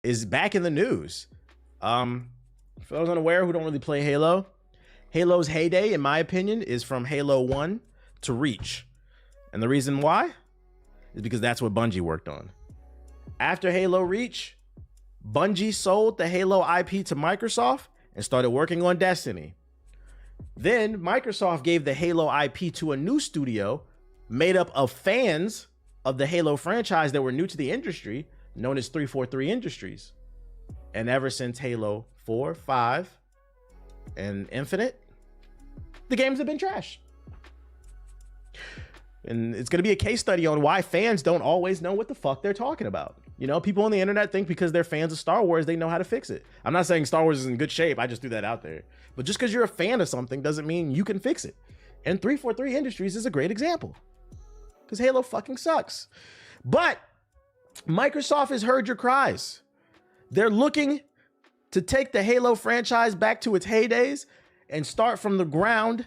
is back in the news. For those unaware who don't really play Halo, Halo's heyday, in my opinion, is from Halo 1 to Reach. And the reason why is because that's what Bungie worked on. After Halo Reach, Bungie sold the Halo IP to Microsoft and started working on Destiny. Then Microsoft gave the Halo IP to a new studio made up of fans of the Halo franchise that were new to the industry, known as 343 Industries. And ever since Halo 4, 5, and Infinite, the games have been trash. And it's going to be a case study on why fans don't always know what the fuck they're talking about. You know, people on the internet think because they're fans of Star Wars, they know how to fix it. I'm not saying Star Wars is in good shape. I just threw that out there. But just because you're a fan of something doesn't mean you can fix it. And 343 Industries is a great example. Because Halo fucking sucks. But Microsoft has heard your cries. They're looking to take the Halo franchise back to its heydays and start from the ground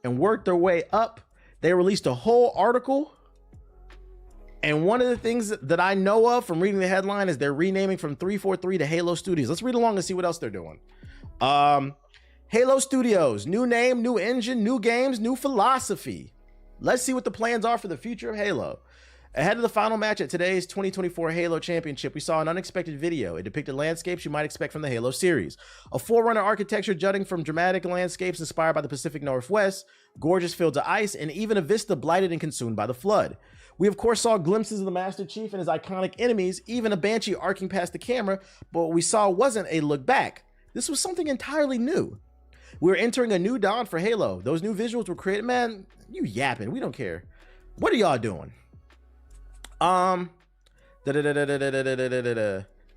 and work their way up. They released a whole article. And one of the things that I know of from reading the headline is they're renaming from 343 to Halo Studios. Let's read along and see what else they're doing. Halo Studios, new name, new engine, new games, new philosophy. Let's see what the plans are for the future of Halo. Ahead of the final match at today's 2024 Halo Championship, we saw an unexpected video. It depicted landscapes you might expect from the Halo series. A forerunner architecture jutting from dramatic landscapes inspired by the Pacific Northwest, gorgeous fields of ice, and even a vista blighted and consumed by the flood. We of course saw glimpses of the Master Chief and his iconic enemies, even a Banshee arcing past the camera, but what we saw wasn't a look back. This was something entirely new. We're entering a new dawn for Halo. Those new visuals were created. Man, you yapping. We don't care. What are y'all doing?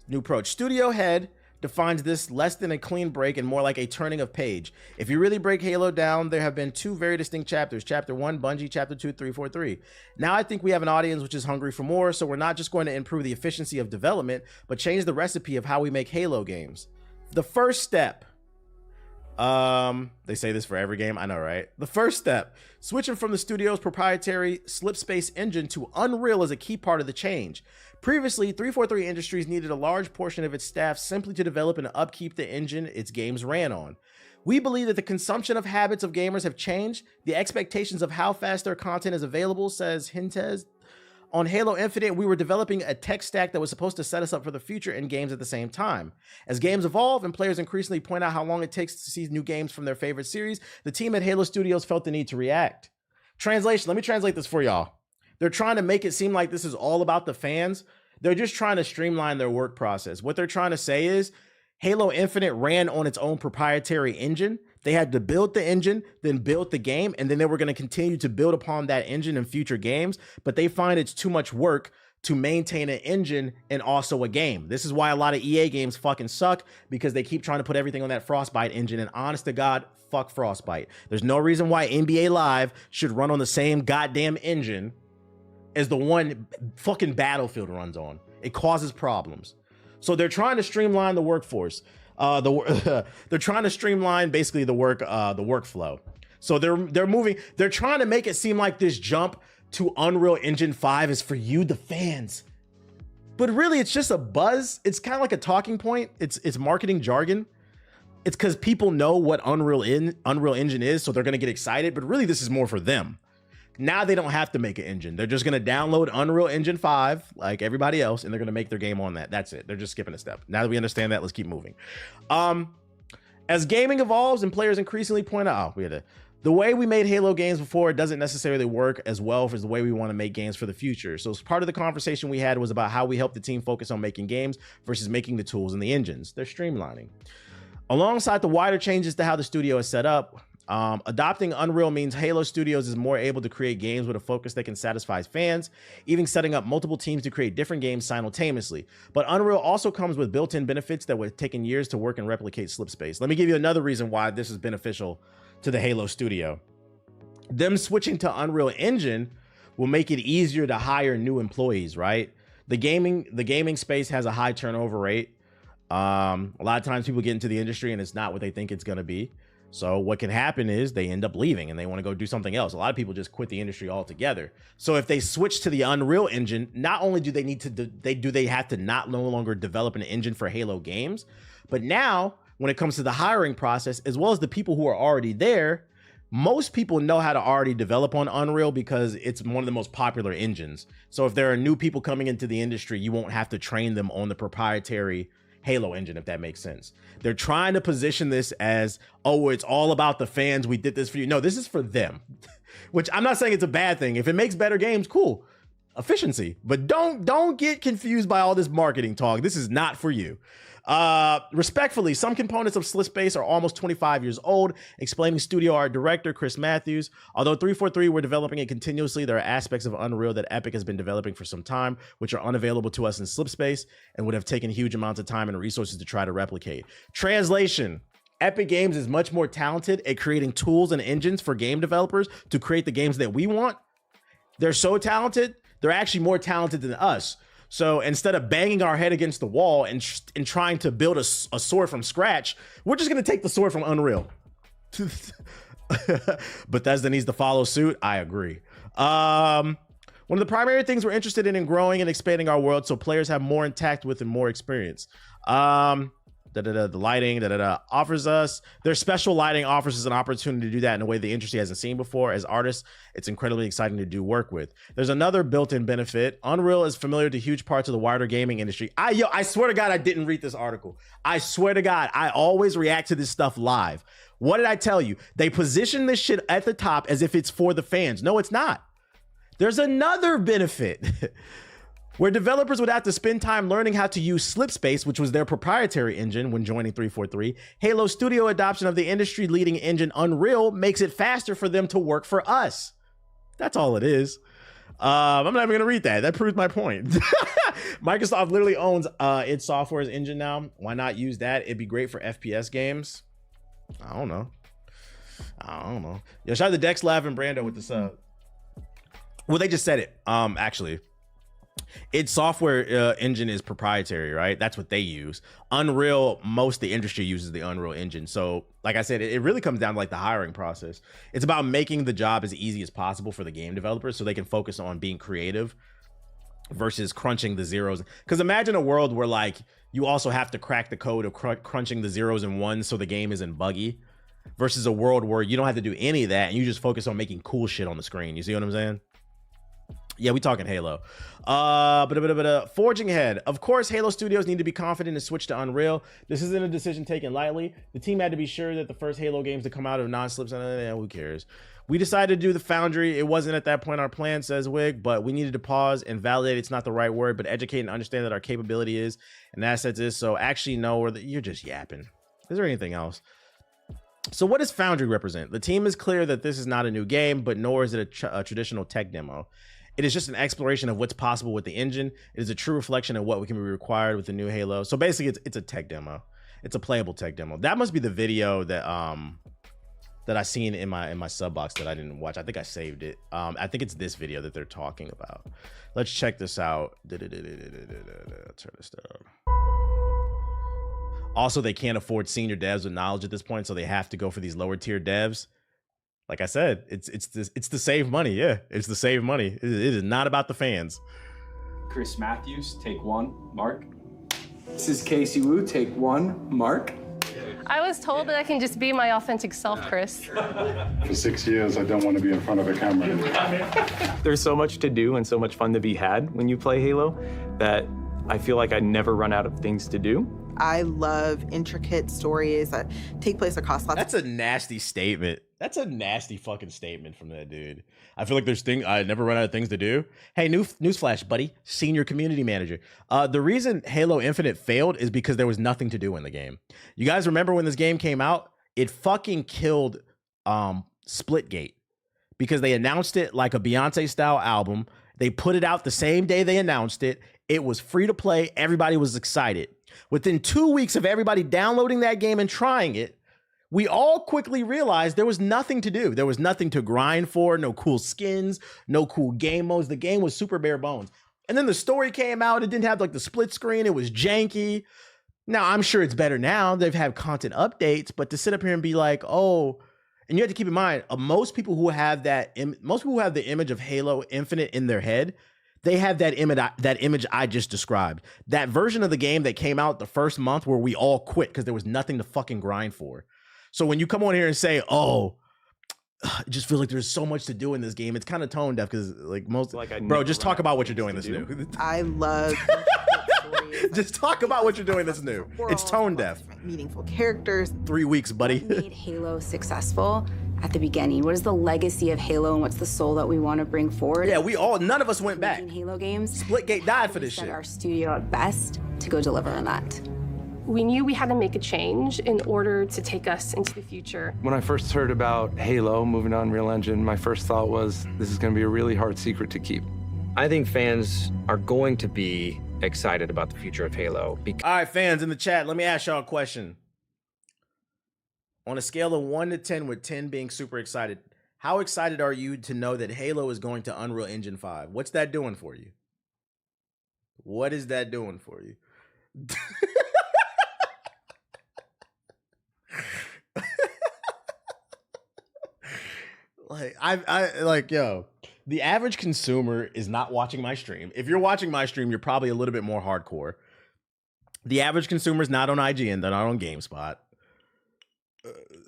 New approach. Studio head defines this less than a clean break and more like a turning of page. If you really break Halo down, there have been two very distinct chapters. Chapter 1, Bungie. Chapter 2, 343. Now I think we have an audience which is hungry for more, so we're not just going to improve the efficiency of development, but change the recipe of how we make Halo games. The first step. They say this for every game. I know, right? The first step, switching from the studio's proprietary Slipspace engine to Unreal is a key part of the change. Previously, 343 Industries needed a large portion of its staff simply to develop and upkeep the engine its games ran on. We believe that the consumption of habits of gamers have changed. The expectations of how fast their content is available, says Hintez. On Halo Infinite, we were developing a tech stack that was supposed to set us up for the future in games at the same time. As games evolve and players increasingly point out how long it takes to see new games from their favorite series, the team at Halo Studios felt the need to react. Translation, let me translate this for y'all. They're trying to make it seem like this is all about the fans. They're just trying to streamline their work process. What they're trying to say is Halo Infinite ran on its own proprietary engine. They had to build the engine, then build the game, and then they were going to continue to build upon that engine in future games. But they find it's too much work to maintain an engine and also a game. This is why a lot of EA games fucking suck, because they keep trying to put everything on that Frostbite engine. And honest to God, fuck Frostbite. There's no reason why NBA Live should run on the same goddamn engine as the one fucking Battlefield runs on. It causes problems. So they're trying to streamline the workforce. They're trying to streamline basically the workflow. So they're trying to make it seem like this jump to Unreal Engine 5 is for you, the fans. But really, it's just a buzz. It's kind of like a talking point. It's marketing jargon. It's because people know what Unreal Engine is, so they're gonna get excited. But really, this is more for them. Now they don't have to make an engine. They're just going to download Unreal Engine 5 like everybody else, and they're going to make their game on that. That's it. They're just skipping a step. Now that we understand that, let's keep moving. As gaming evolves and players increasingly point out, the way we made Halo games before doesn't necessarily work as well as the way we want to make games for the future. So part of the conversation we had was about how we help the team focus on making games versus making the tools and the engines. They're streamlining. Alongside the wider changes to how the studio is set up, adopting Unreal means Halo Studios is more able to create games with a focus that can satisfy fans, even setting up multiple teams to create different games simultaneously. But Unreal also comes with built-in benefits that would have taken years to work and replicate Slipspace. Let me give you another reason why this is beneficial to the Halo Studio. Them switching to Unreal Engine will make it easier to hire new employees, right? The gaming space has a high turnover rate. A lot of times people get into the industry and it's not what they think it's going to be. So what can happen is they end up leaving and they want to go do something else. A lot of people just quit the industry altogether. So if they switch to the Unreal Engine, not only do they need to they have to no longer develop an engine for Halo games, but now when it comes to the hiring process, as well as the people who are already there, most people know how to already develop on Unreal because it's one of the most popular engines. So if there are new people coming into the industry, you won't have to train them on the proprietary Halo engine, if that makes sense. They're trying to position this as, oh, it's all about the fans. We did this for you. No, this is for them, which I'm not saying it's a bad thing. If it makes better games, cool. Efficiency. But don't get confused by all this marketing talk. This is not for you. Respectfully, some components of Slip Space are almost 25 years old, explaining studio art director Chris Matthews. Although 343 were developing it continuously, there are aspects of Unreal that Epic has been developing for some time, which are unavailable to us in Slip Space and would have taken huge amounts of time and resources to try to replicate. Translation: Epic Games is much more talented at creating tools and engines for game developers to create the games that we want. They're so talented, they're actually more talented than us. So instead of banging our head against the wall and trying to build a sword from scratch, we're just going to take the sword from Unreal. Bethesda needs to follow suit. I agree. One of the primary things we're interested in growing and expanding our world so players have more intact with and more experience. The lighting offers us, their special lighting offers us an opportunity to do that in a way the industry hasn't seen before. As artists, it's incredibly exciting to do work with. There's another built-in benefit. Unreal is familiar to huge parts of the wider gaming industry. I swear to God, I didn't read this article. I swear to God, I always react to this stuff live. What did I tell you? They position this shit at the top as if it's for the fans. No, it's not. There's another benefit. Where developers would have to spend time learning how to use Slip Space, which was their proprietary engine when joining 343, Halo Studio adoption of the industry-leading engine Unreal makes it faster for them to work for us. That's all it is. I'm not even gonna read that. That proves my point. Microsoft literally owns id Software's engine now. Why not use that? It'd be great for FPS games. I don't know. Yo, shout out to Dex, Lav, and Brando with this. Well, they just said it. Actually. Id Software engine is proprietary, right? That's what they use. Unreal, most of the industry uses the Unreal engine. So like I said, it really comes down to like the hiring process. It's about making the job as easy as possible for the game developers so they can focus on being creative versus crunching the zeros. Because imagine a world where like you also have to crack the code of crunching the zeros and ones so the game isn't buggy, versus a world where you don't have to do any of that and you just focus on making cool shit on the screen. You see what I'm saying? Yeah, we talking Halo. Forging ahead. Of course, Halo Studios need to be confident to switch to Unreal. This isn't a decision taken lightly. The team had to be sure that the first Halo games to come out of non-slips, who cares? We decided to do the Foundry. It wasn't at that point our plan, says Wig, but we needed to pause and validate. It's not the right word, but educate and understand that our capability is and assets is. So actually, no, you're just yapping. Is there anything else? So what does Foundry represent? The team is clear that this is not a new game, but nor is it a traditional tech demo. It is just an exploration of what's possible with the engine. It is a true reflection of what can be required with the new Halo. So basically, it's a tech demo. It's a playable tech demo. That must be the video that that I seen in my sub box that I didn't watch. I think I saved it. I think it's this video that they're talking about. Let's check this out. Turn this down. Also, they can't afford senior devs with knowledge at this point, so they have to go for these lower tier devs. Like I said, it's to save money. Yeah, it's to save money. It is not about the fans. Chris Matthews, take one. Mark. This is Casey Wu, take one. Mark. I was told that I can just be my authentic self, Chris. For 6 years, I don't want to be in front of a camera. There's so much to do and so much fun to be had when you play Halo that I feel like I never run out of things to do. I love intricate stories that take place across lots. That's a nasty statement. That's a nasty fucking statement from that dude. I feel like I never run out of things to do. Hey, newsflash, buddy. Senior community manager. The reason Halo Infinite failed is because there was nothing to do in the game. You guys remember when this game came out? It fucking killed Splitgate because they announced it like a Beyonce style album. They put it out the same day they announced it. It was free to play. Everybody was excited. Within 2 weeks of everybody downloading that game and trying it, we all quickly realized there was nothing to do. There was nothing to grind for, no cool skins, no cool game modes. The game was super bare bones. And then the story came out. It didn't have like the split screen. It was janky. Now, I'm sure it's better now. They've had content updates, but to sit up here and be like, oh, and you have to keep in mind, most people who have the image of Halo Infinite in their head, they have that image I just described. That version of the game that came out the first month where we all quit because there was nothing to fucking grind for. So when you come on here and say, oh, it just feels like there's so much to do in this game, it's kind of tone deaf because bro, just talk about what you're doing this new. I love just talk about what you're doing this new. It's tone deaf. Meaningful characters. 3 weeks, buddy. What made Halo successful at the beginning? What is the legacy of Halo and what's the soul that we want to bring forward? Yeah, none of us went back. Halo games. Splitgate died for this shit. Our studio at best to go deliver on that. We knew we had to make a change in order to take us into the future. When I first heard about Halo moving on Unreal Engine, my first thought was, this is going to be a really hard secret to keep. I think fans are going to be excited about the future of Halo. All right, fans in the chat, let me ask y'all a question. On a scale of 1 to 10, with 10 being super excited, how excited are you to know that Halo is going to Unreal Engine 5? What's that doing for you? What is that doing for you? Yo, the average consumer is not watching my stream. If you're watching my stream, you're probably a little bit more hardcore. The average consumer is not on IGN, they're not on GameSpot.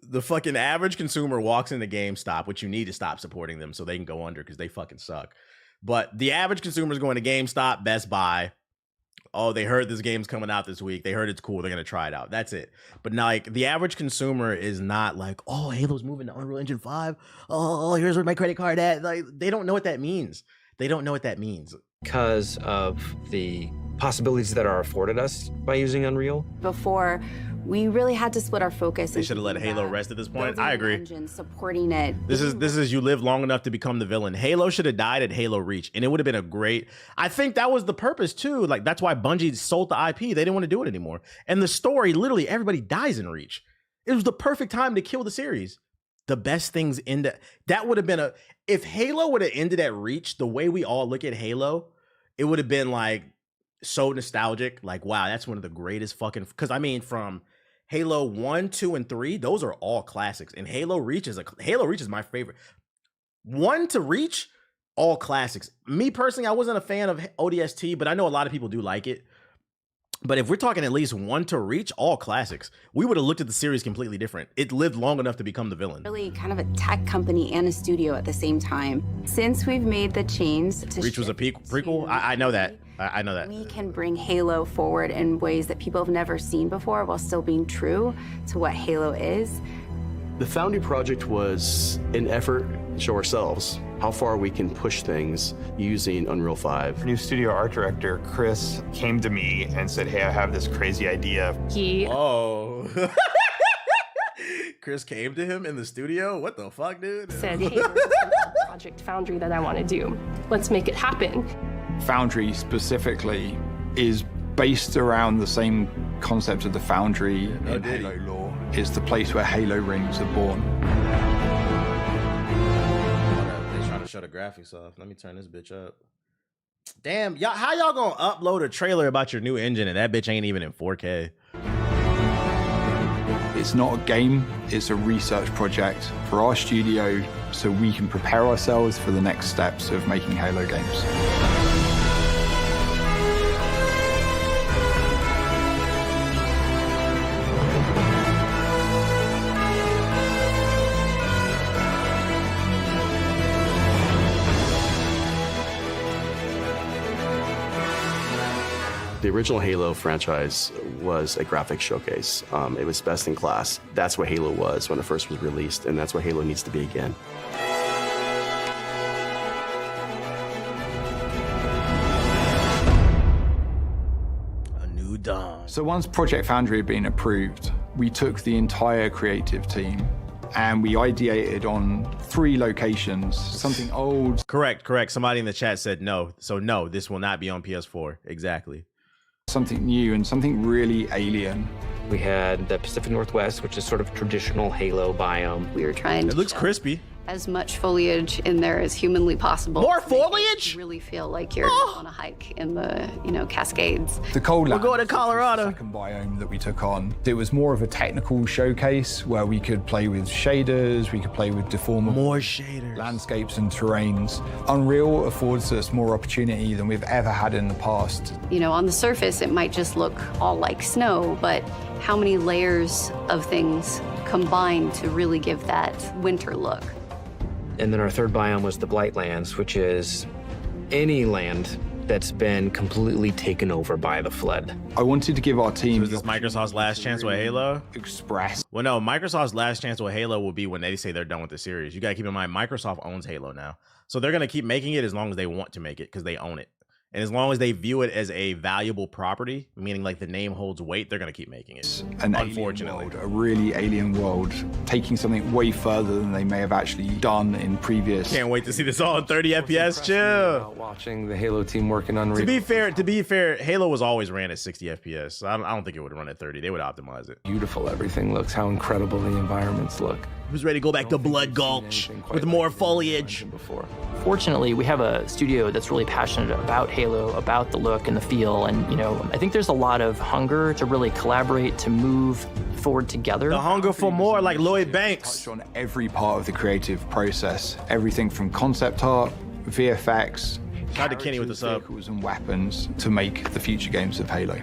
The fucking average consumer walks into GameStop, which you need to stop supporting them so they can go under because they fucking suck. But the average consumer is going to GameStop, Best Buy. Oh, they heard this game's coming out this week. They heard it's cool. They're going to try it out. That's it. But now, like, the average consumer is not like, oh, Halo's moving to Unreal Engine 5. Oh, here's where my credit card at. Like, they don't know what that means. They don't know what that means. Because of the possibilities that are afforded us by using Unreal. Before, we really had to split our focus. They should have let Halo rest at this point. I agree. Engine, supporting it. This is you live long enough to become the villain. Halo should have died at Halo Reach, and it would have been a great. I think that was the purpose too. Like, that's why Bungie sold the IP. They didn't want to do it anymore. And the story, literally, everybody dies in Reach. It was the perfect time to kill the series. The best things end. That would have been if Halo would have ended at Reach the way we all look at Halo, it would have been like so nostalgic. Like, wow, that's one of the greatest fucking. Because I mean, from Halo 1, 2, and 3, those are all classics. And Halo Reach is my favorite. 1 to Reach, all classics. Me personally, I wasn't a fan of ODST, but I know a lot of people do like it. But if we're talking at least 1 to Reach, all classics, we would have looked at the series completely different. It lived long enough to become the villain. Really kind of a tech company and a studio at the same time. Since we've made the change to Reach was a prequel? I know that. I know that. We can bring Halo forward in ways that people have never seen before while still being true to what Halo is. The Foundry project was an effort to show ourselves how far we can push things using Unreal 5. New studio art director, Chris, came to me and said, hey, I have this crazy idea. Chris came to him in the studio? What the fuck, dude? Said, hey, there's this Project Foundry that I want to do. Let's make it happen. Foundry specifically is based around the same concept of the Foundry in Halo lore. It's the place where Halo rings are born. They're trying to show the graphics off. Let me turn this bitch up. Damn, y'all, how y'all gonna upload a trailer about your new engine and that bitch ain't even in 4K? It's not a game, it's a research project for our studio so we can prepare ourselves for the next steps of making Halo games. The original Halo franchise was a graphics showcase. It was best in class. That's what Halo was when it first was released, and that's what Halo needs to be again. A new dawn. So once Project Foundry had been approved, we took the entire creative team and we ideated on 3 locations, something old. Correct. Somebody in the chat said no. So no, this will not be on PS4. Exactly. Something new and something really alien. We had the Pacific Northwest, which is sort of traditional Halo biome. We were trying to It looks crispy. as much foliage in there as humanly possible. More foliage? You really feel like you're on a hike in the, Cascades. The cold We're land going to was the Colorado. second biome that we took on. It was more of a technical showcase where we could play with shaders, we could play with deformable More shaders. landscapes and terrains. Unreal affords us more opportunity than we've ever had in the past. On the surface, it might just look all like snow, but how many layers of things combine to really give that winter look? And then our third biome was the Blightlands, which is any land that's been completely taken over by the flood. I wanted to give our team So is this Microsoft's last chance with Halo? Express. Well, no, Microsoft's last chance with Halo will be when they say they're done with the series. You gotta keep in mind, Microsoft owns Halo now. So they're gonna keep making it as long as they want to make it because they own it. And as long as they view it as a valuable property, meaning like the name holds weight, they're gonna keep making it. An Unfortunately. alien world, a really alien world, taking something way further than they may have actually done in previous. Can't wait to see this all in 30 FPS. Chill. Watching the Halo team working on To be fair, Halo was always ran at 60 FPS. So I don't think it would run at 30. They would optimize it. beautiful everything looks, how incredible the environments look. Who's ready to go back to Blood Gulch with more foliage? Before. Fortunately, we have a studio that's really passionate about Halo, about the look and the feel, and I think there's a lot of hunger to really collaborate, to move forward together. The hunger for more, like Lloyd Banks. Touched on every part of the creative process, everything from concept art, VFX, Shout out to Kenny with the sub. vehicles and weapons to make the future games of Halo.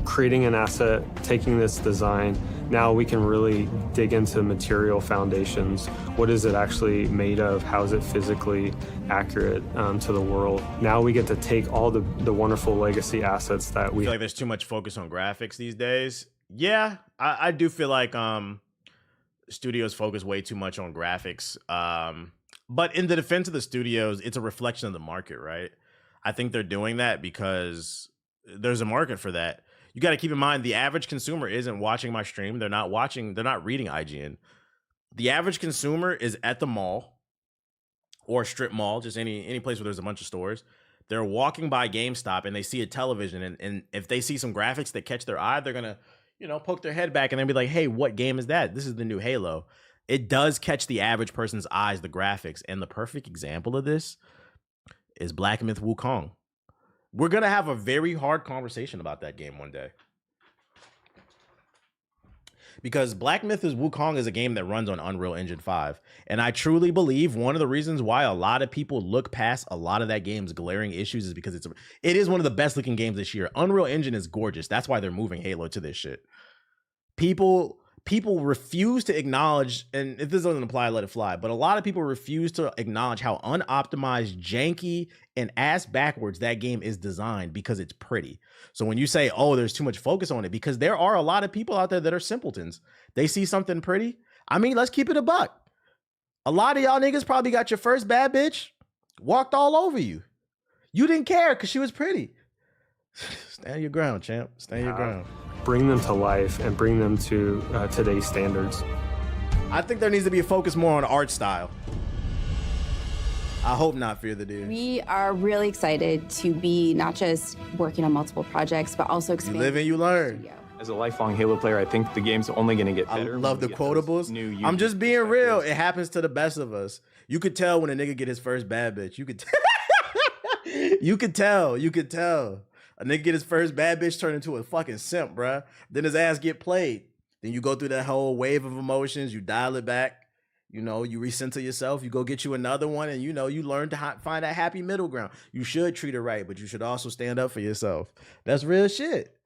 Creating an asset, taking this design, now we can really dig into material foundations. What is it actually made of? How is it physically accurate to the world? Now we get to take all the wonderful legacy assets that I feel like there's too much focus on graphics these days. Yeah, I do feel like studios focus way too much on graphics. But in the defense of the studios, it's a reflection of the market, right? I think they're doing that because there's a market for that. You got to keep in mind the average consumer isn't watching my stream. They're not reading IGN. The average consumer is at the mall or strip mall, just any place where there's a bunch of stores. They're walking by GameStop and they see a television, and if they see some graphics that catch their eye, they're gonna, poke their head back and then be like, "Hey, what game is that? This is the new Halo." It does catch the average person's eyes, the graphics, and the perfect example of this is Black Myth Wukong. We're going to have a very hard conversation about that game one day. Because Black Myth Wukong is a game that runs on Unreal Engine 5. And I truly believe one of the reasons why a lot of people look past a lot of that game's glaring issues is because it is one of the best looking games this year. Unreal Engine is gorgeous. That's why they're moving Halo to this shit. People refuse to acknowledge, and if this doesn't apply, let it fly, but a lot of people refuse to acknowledge how unoptimized, janky, and ass backwards that game is designed because it's pretty. So when you say, oh, there's too much focus on it, because there are a lot of people out there that are simpletons. They see something pretty. I mean, let's keep it a buck. A lot of y'all niggas probably got your first bad bitch walked all over you. You didn't care because she was pretty. Stand your ground, champ. Stand your ground. bring them to life and bring them to today's standards. I think there needs to be a focus more on art style. I hope not, Fear the Dude. We are really excited to be not just working on multiple projects, but also expanding. You live and you learn. As a lifelong Halo player, I think the game's only going to get better. I love the quotables. I'm just being real. It happens to the best of us. You could tell when a nigga get his first bad bitch. You could you could tell. You could tell. A nigga get his first bad bitch turn into a fucking simp, bruh. Then his ass get played. Then you go through that whole wave of emotions. You dial it back. You know, you recenter yourself. You go get you another one, and you know, you learn to find that happy middle ground. You should treat her right, but you should also stand up for yourself. That's real shit.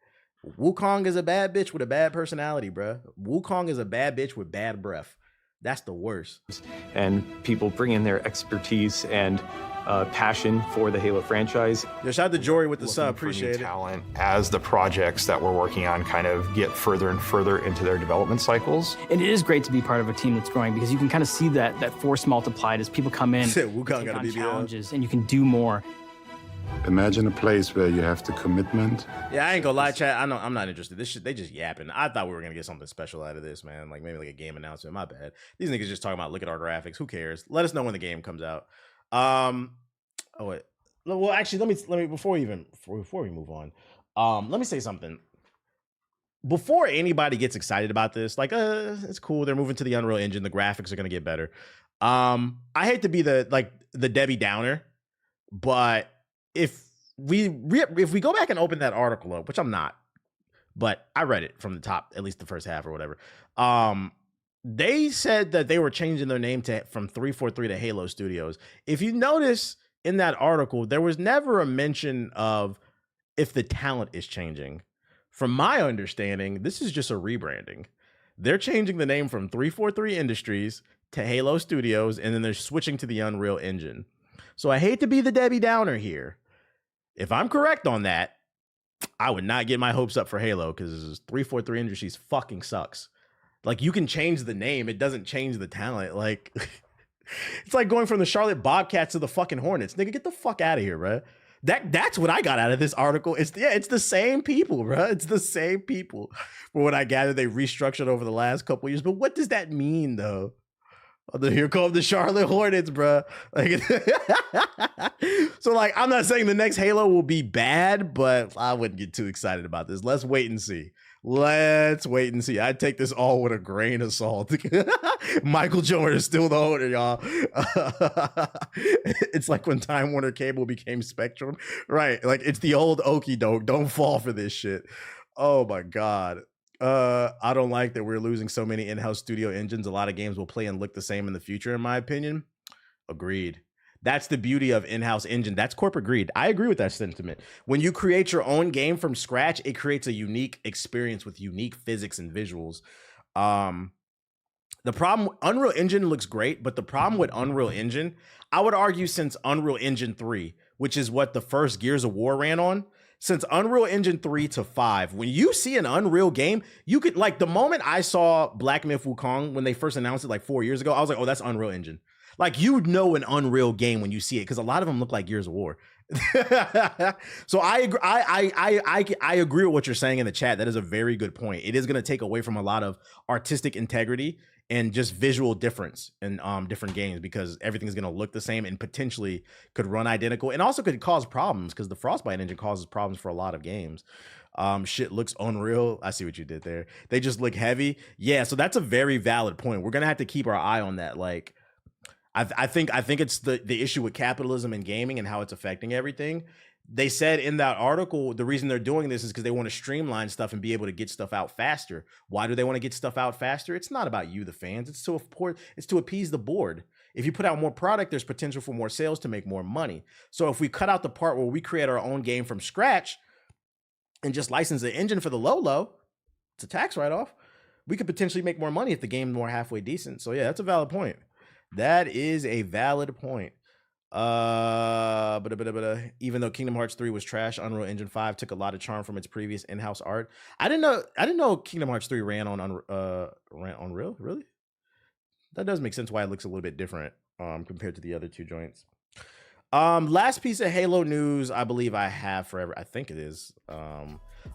Wukong is a bad bitch with a bad personality, bruh. Wukong is a bad bitch with bad breath. That's the worst. And people bring in their expertise and passion for the Halo franchise. Yeah, shout out to Jory with the sub. Appreciate it. Talent as the projects that we're working on kind of get further and further into their development cycles. And it is great to be part of a team that's growing because you can kind of see that force multiplied as people come in, Wukong got on challenges, and you can do more. Imagine a place where you have the commitment. Yeah, I ain't gonna lie, chat. I'm not interested. This shit, they just yapping. I thought we were gonna get something special out of this, man. Like maybe like a game announcement. My bad. These niggas just talking about look at our graphics. Who cares? Let us know when the game comes out. Oh wait. Well, actually, let me before we move on. Let me say something. before anybody gets excited about this, like, it's cool. They're moving to the Unreal Engine. The graphics are going to get better. I hate to be the Debbie Downer, but if we go back and open that article up, which I'm not, but I read it from the top, at least the first half or whatever. They said that they were changing their name from 343 to Halo Studios. If you notice in that article, there was never a mention of if the talent is changing. From my understanding, this is just a rebranding. They're changing the name from 343 Industries to Halo Studios, and then they're switching to the Unreal Engine. So I hate to be the Debbie Downer here. If I'm correct on that, I would not get my hopes up for Halo, because 343 Industries fucking sucks. Like, you can change the name, it doesn't change the talent. Like, it's like going from the Charlotte Bobcats to the fucking Hornets. Nigga, get the fuck out of here, bro. That's what I got out of this article. It's the same people, bro. It's the same people. From what I gather, they restructured over the last couple years. But what does that mean, though? Here come the Charlotte Hornets, bro. Like, so, like, I'm not saying the next Halo will be bad, but I wouldn't get too excited about this. Let's wait and see. Let's wait and see. I take this all with a grain of salt. Michael Jordan is still the owner, y'all. It's like when Time Warner Cable became Spectrum. Right. Like, it's the old okie doke. Don't fall for this shit. Oh my God. I don't like that we're losing so many in-house studio engines. A lot of games will play and look the same in the future, in my opinion. Agreed. That's the beauty of in-house engine. That's corporate greed. I agree with that sentiment. When you create your own game from scratch, it creates a unique experience with unique physics and visuals. The problem, Unreal Engine looks great, but the problem with Unreal Engine, I would argue since Unreal Engine 3, which is what the first Gears of War ran on, since Unreal Engine 3 to 5, when you see an Unreal game, you could, like, the moment I saw Black Myth Wukong, when they first announced it like 4 years ago, I was like, oh, that's Unreal Engine. Like, you know an Unreal game when you see it, because a lot of them look like Gears of War. So I agree with what you're saying in the chat. That is a very good point. It is going to take away from a lot of artistic integrity and just visual difference in different games, because everything's going to look the same and potentially could run identical, and also could cause problems, because the Frostbite engine causes problems for a lot of games. Shit looks unreal. I see what you did there. They just look heavy. Yeah, so that's a very valid point. We're going to have to keep our eye on that. Like, I think it's the issue with capitalism and gaming and how it's affecting everything. They said in that article, the reason they're doing this is because they want to streamline stuff and be able to get stuff out faster. Why do they want to get stuff out faster? It's not about you, the fans. It's to appease the board. If you put out more product, there's potential for more sales to make more money. So if we cut out the part where we create our own game from scratch and just license the engine for the low, it's a tax write-off. We could potentially make more money if the game's more halfway decent. So yeah, that's a valid point. That is a valid point. But even though Kingdom Hearts 3 was trash, Unreal Engine 5 took a lot of charm from its previous in-house art. I didn't know Kingdom Hearts 3 ran on Unreal. Really? That does make sense why it looks a little bit different compared to the other two joints. Last piece of Halo news I believe I have forever. I think it is.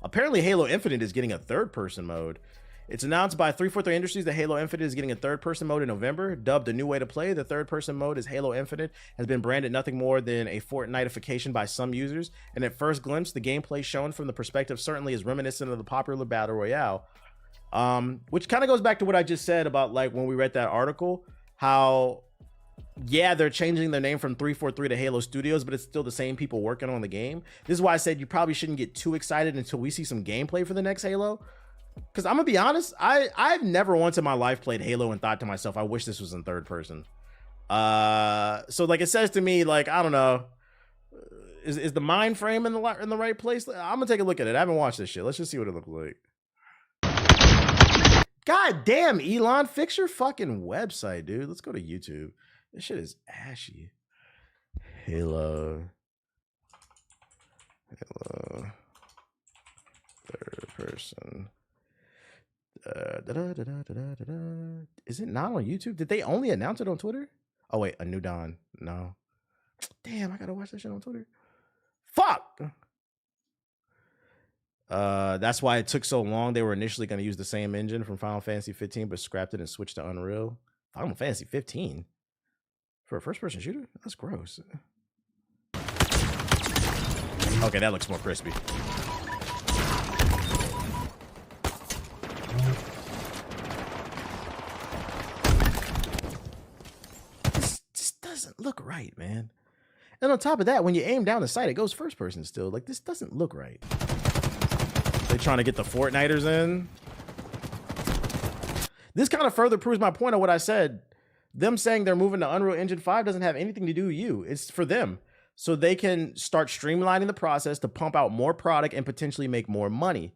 Apparently Halo Infinite is getting a third-person mode. It's announced by 343 Industries that Halo Infinite is getting a third-person mode in November. Dubbed a new way to play, the third-person mode is Halo Infinite has been branded nothing more than a Fortnite-ification by some users, and at first glimpse, the gameplay shown from the perspective certainly is reminiscent of the popular Battle Royale. Which kind of goes back to what I just said about, like, when we read that article, how, yeah, they're changing their name from 343 to Halo Studios, but it's still the same people working on the game. This is why I said you probably shouldn't get too excited until we see some gameplay for the next Halo. Because I'm gonna be honest, I've never once in my life played Halo and thought to myself, I wish this was in third person. So like, it says to me, like, I don't know, is the mind frame in the right place? I'm gonna take a look at it. I haven't watched this shit. Let's just see what it looks like. God damn, Elon, fix your fucking website, dude. Let's go to YouTube. This shit is ashy. Halo. Third person. Is it not on YouTube? Did they only announce it on Twitter? Oh wait, A New Dawn. No. Damn, I gotta watch that shit on Twitter. Fuck. That's why it took so long. They were initially going to use the same engine from Final Fantasy 15, but scrapped it and switched to Unreal. Final Fantasy 15 for a first-person shooter? That's gross. Okay, that looks more crispy. look right, man. And on top of that, when you aim down the sight, it goes first person still. Like, this doesn't look right. They trying to get the Fortniters in. This kind of further proves my point of what I said. Them saying they're moving to Unreal Engine 5 doesn't have anything to do with you. It's for them. So they can start streamlining the process to pump out more product and potentially make more money.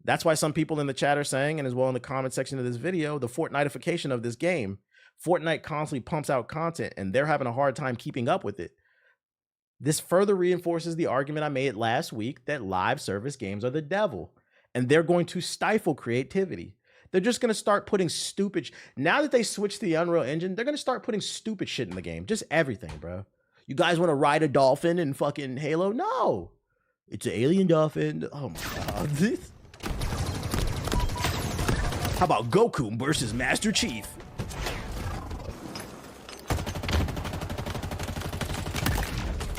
That's why some people in the chat are saying, and as well in the comment section of this video, the Fortnitification of this game. Fortnite constantly pumps out content and they're having a hard time keeping up with it. This further reinforces the argument I made last week that live service games are the devil and they're going to stifle creativity. They're just going to start putting stupid... Now that they switched to the Unreal Engine, they're going to start putting stupid shit in the game. Just everything, bro. You guys want to ride a dolphin in fucking Halo? No. It's an alien dolphin. Oh my God. How about Goku versus Master Chief?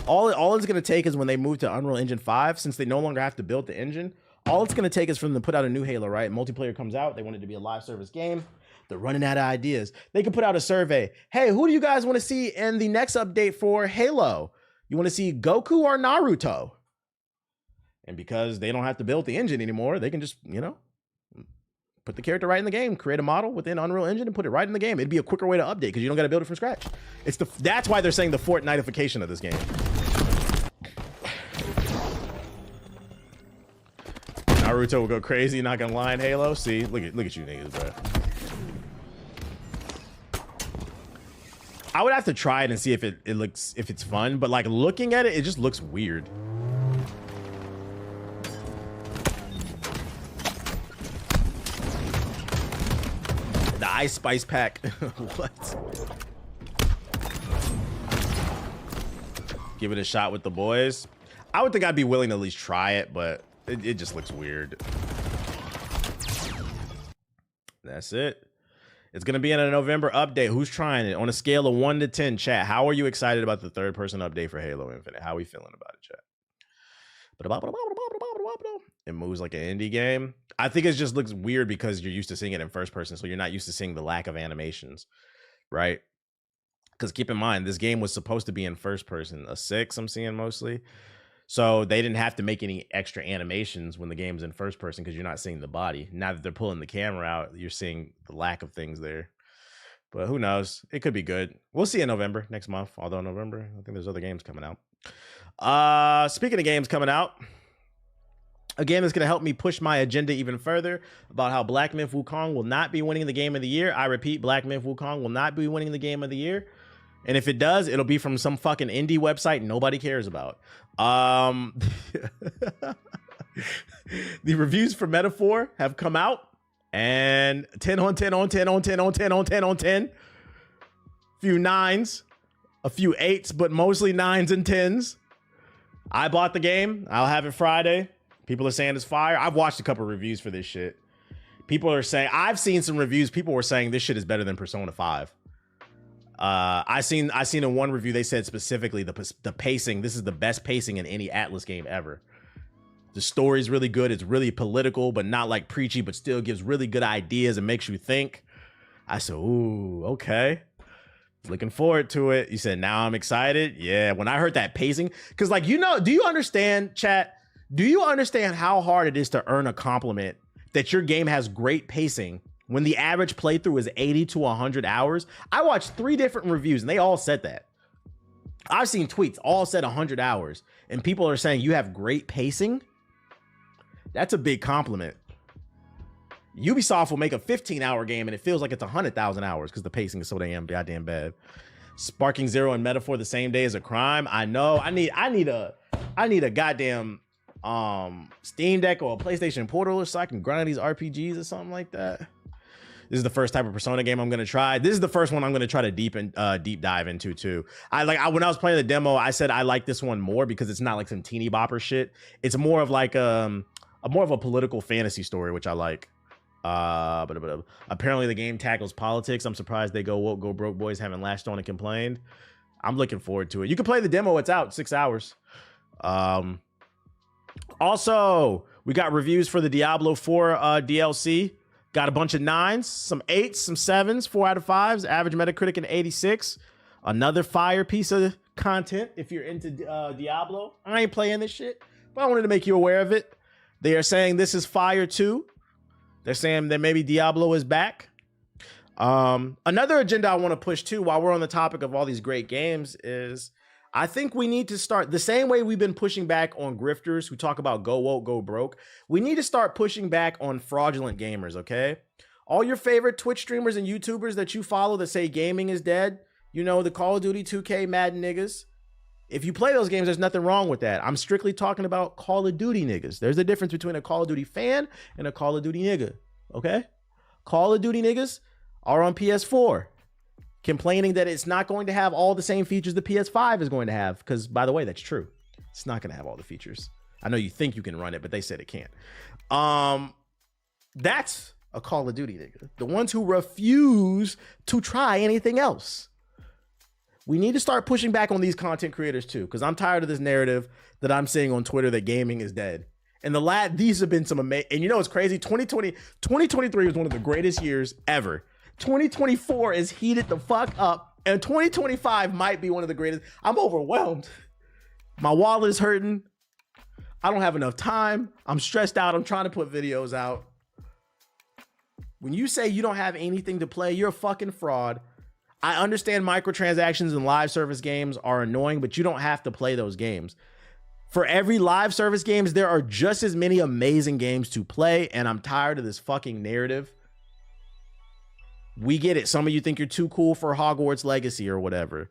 All it's going to take is when they move to Unreal Engine 5, since they no longer have to build the engine, all it's going to take is for them to put out a new Halo, right? Multiplayer comes out. They want it to be a live service game. They're running out of ideas. They can put out a survey. Hey, who do you guys want to see in the next update for Halo? You want to see Goku or Naruto? And because they don't have to build the engine anymore, they can just, you know, put the character right in the game, create a model within Unreal Engine and put it right in the game. It'd be a quicker way to update because you don't got to build it from scratch. That's why they're saying the Fortnitification of this game. Naruto will go crazy, not gonna lie in Halo. See, look at you niggas, bro. I would have to try it and see if if it's fun, but like looking at it, it just looks weird. The Ice Spice Pack. What? Give it a shot with the boys. I would think I'd be willing to at least try it, but it just looks weird. That's it. It's going to be in a November update. Who's trying it? On a scale of 1 to 10, chat, how are you excited about the third-person update for Halo Infinite? How are we feeling about it, chat? It moves like an indie game. I think it just looks weird because you're used to seeing it in first person, so you're not used to seeing the lack of animations, right? Because keep in mind, this game was supposed to be in first person. A 6 I'm seeing mostly. So they didn't have to make any extra animations when the game's in first person because you're not seeing the body. Now that they're pulling the camera out, you're seeing the lack of things there. But who knows? It could be good. We'll see in November, next month. Although November, I think there's other games coming out. Speaking of games coming out, a game that's going to help me push my agenda even further about how Black Myth Wukong will not be winning the Game of the Year. I repeat, Black Myth Wukong will not be winning the Game of the Year. And if it does, it'll be from some fucking indie website nobody cares about. The reviews for Metaphor have come out, and 10 on 10 on 10 on 10 on 10 on 10 on 10. Few 9s, a few 8s, but mostly 9s and 10s. I bought the game. I'll have it Friday. People are saying it's fire. I've watched a couple reviews for this shit. People are saying, I've seen some reviews. People were saying this shit is better than Persona 5. I seen in one review, they said specifically the pacing, this is the best pacing in any Atlas game ever. The story's really good. It's really political, but not like preachy, but still gives really good ideas and makes you think. I said, ooh, okay. Looking forward to it. You said, now I'm excited. Yeah, when I heard that pacing, because like, you know, do you understand, chat? Do you understand how hard it is to earn a compliment that your game has great pacing when the average playthrough is 80 to 100 hours? I watched 3 different reviews and they all said that. I've seen tweets all said 100 hours and people are saying you have great pacing. That's a big compliment. Ubisoft will make a 15-hour game and it feels like it's 100,000 hours because the pacing is so damn goddamn bad. Sparking Zero and Metaphor the same day is a crime. I know. I need a goddamn Steam Deck or a PlayStation Portal so I can grind these RPGs or something like that. This is the first type of Persona game I'm gonna try. This is the first one I'm gonna try to deep dive into too. When I was playing the demo, I said I like this one more because it's not like some teeny bopper shit. It's more of like more of a political fantasy story, which I like. But apparently the game tackles politics. I'm surprised they go woke, go broke boys haven't latched on and complained. I'm looking forward to it. You can play the demo. It's out 6 hours. Also, we got reviews for the Diablo 4 DLC. Got a bunch of 9s, some 8s, some 7s, 4 out of 5s, average Metacritic an 86. Another fire piece of content if you're into Diablo. I ain't playing this shit, but I wanted to make you aware of it. They are saying this is fire too. They're saying that maybe Diablo is back. Another agenda I want to push too, while we're on the topic of all these great games, is I think we need to start the same way we've been pushing back on grifters who talk about go woke, go broke. We need to start pushing back on fraudulent gamers, okay? All your favorite Twitch streamers and YouTubers that you follow that say gaming is dead, you know, the Call of Duty 2K Madden niggas. If you play those games, there's nothing wrong with that. I'm strictly talking about Call of Duty niggas. There's a difference between a Call of Duty fan and a Call of Duty nigga, okay? Call of Duty niggas are on PS4 complaining that it's not going to have all the same features the PS5 is going to have. Because, by the way, that's true. It's not going to have all the features. I know you think you can run it, but they said it can't. That's a Call of Duty nigga. The ones who refuse to try anything else. We need to start pushing back on these content creators too, because I'm tired of this narrative that I'm seeing on Twitter that gaming is dead. And these have been some amazing, and you know, it's crazy. 2023 was one of the greatest years ever. 2024 is heated the fuck up, and 2025 might be one of the greatest. I'm overwhelmed. My wallet is hurting. I don't have enough time. I'm stressed out. I'm trying to put videos out. When you say you don't have anything to play, you're a fucking fraud. I understand microtransactions and live service games are annoying, but you don't have to play those games. For every live service games, there are just as many amazing games to play, and I'm tired of this fucking narrative. We get it. Some of you think you're too cool for Hogwarts Legacy or whatever.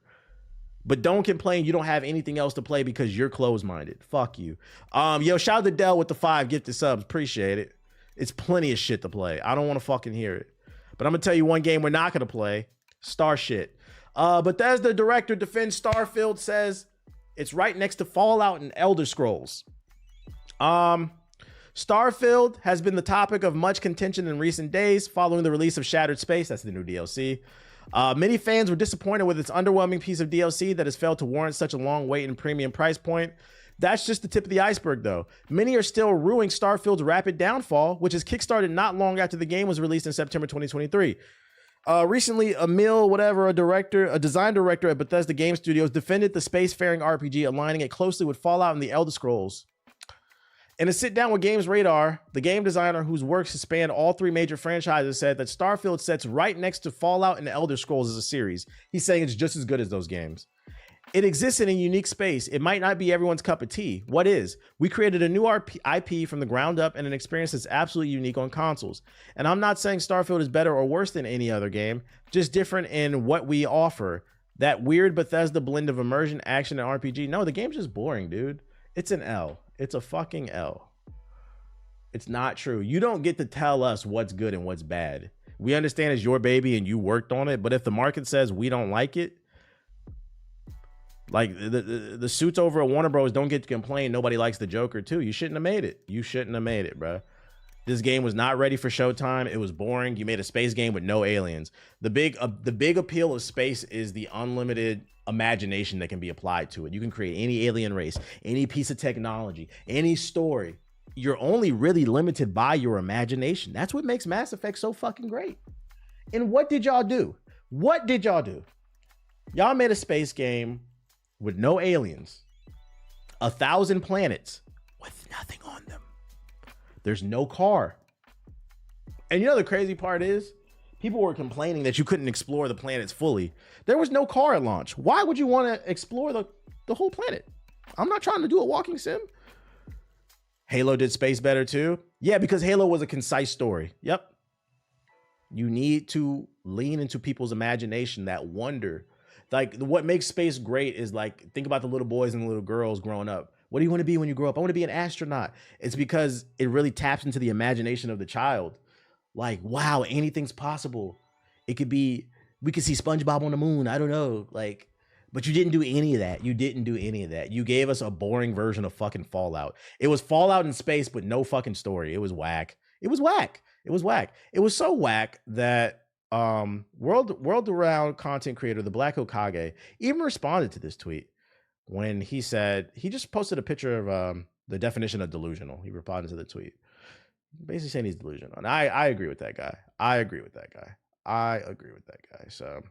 But don't complain you don't have anything else to play because you're closed-minded. Fuck you. Yo, shout out to Dell with the 5 gifted subs. Appreciate it. It's plenty of shit to play. I don't want to fucking hear it. But I'm going to tell you one game we're not going to play. Star shit. Bethesda director defends Starfield, says it's right next to Fallout and Elder Scrolls. Starfield has been the topic of much contention in recent days following the release of Shattered Space. That's the new DLC. Many fans were disappointed with its underwhelming piece of DLC that has failed to warrant such a long wait and premium price point. That's just the tip of the iceberg, though. Many are still ruining Starfield's rapid downfall, which is kickstarted not long after the game was released in September 2023. Recently, a design director at Bethesda Game Studios, defended the spacefaring RPG, aligning it closely with Fallout and the Elder Scrolls. In a sit-down with Games Radar, the game designer, whose works span all 3 major franchises, said that Starfield sits right next to Fallout and the Elder Scrolls as a series. He's saying it's just as good as those games. It exists in a unique space. It might not be everyone's cup of tea. What is? We created a new IP from the ground up and an experience that's absolutely unique on consoles. And I'm not saying Starfield is better or worse than any other game, just different in what we offer. That weird Bethesda blend of immersion, action, and RPG. No, the game's just boring, dude. It's an L. It's a fucking L. It's not true. You don't get to tell us what's good and what's bad. We understand it's your baby and you worked on it, but if the market says we don't like it, like the suits over at Warner Bros. Don't get to complain nobody likes the Joker too. You shouldn't have made it. You shouldn't have made it, bro. This game was not ready for Showtime. It was boring. You made a space game with no aliens. The big appeal of space is the unlimited imagination that can be applied to it. You can create any alien race, any piece of technology, any story. You're only really limited by your imagination. That's what makes Mass Effect so fucking great. And what did y'all do? What did y'all do? Y'all made a space game with no aliens, 1,000 planets with nothing on them. There's no car. And you know the crazy part is, people were complaining that you couldn't explore the planets fully. There was no car at launch. Why would you want to explore the whole planet? I'm not trying to do a walking sim. Halo did space better too. Yeah, because Halo was a concise story. Yep. You need to lean into people's imagination, that wonder. Like, what makes space great is, like, think about the little boys and the little girls growing up. What do you want to be when you grow up? I want to be an astronaut. It's because it really taps into the imagination of the child. Like, wow, anything's possible. It could be, we could see SpongeBob on the moon. I don't know. Like, but you didn't do any of that. You didn't do any of that. You gave us a boring version of fucking Fallout. It was Fallout in space, but no fucking story. It was whack. It was whack. It was whack. It was so whack that world-around content creator, the Black Hokage, even responded to this tweet when he said, he just posted a picture of the definition of delusional. He responded to the tweet, basically saying he's delusional. And I agree with that guy. I agree with that guy. So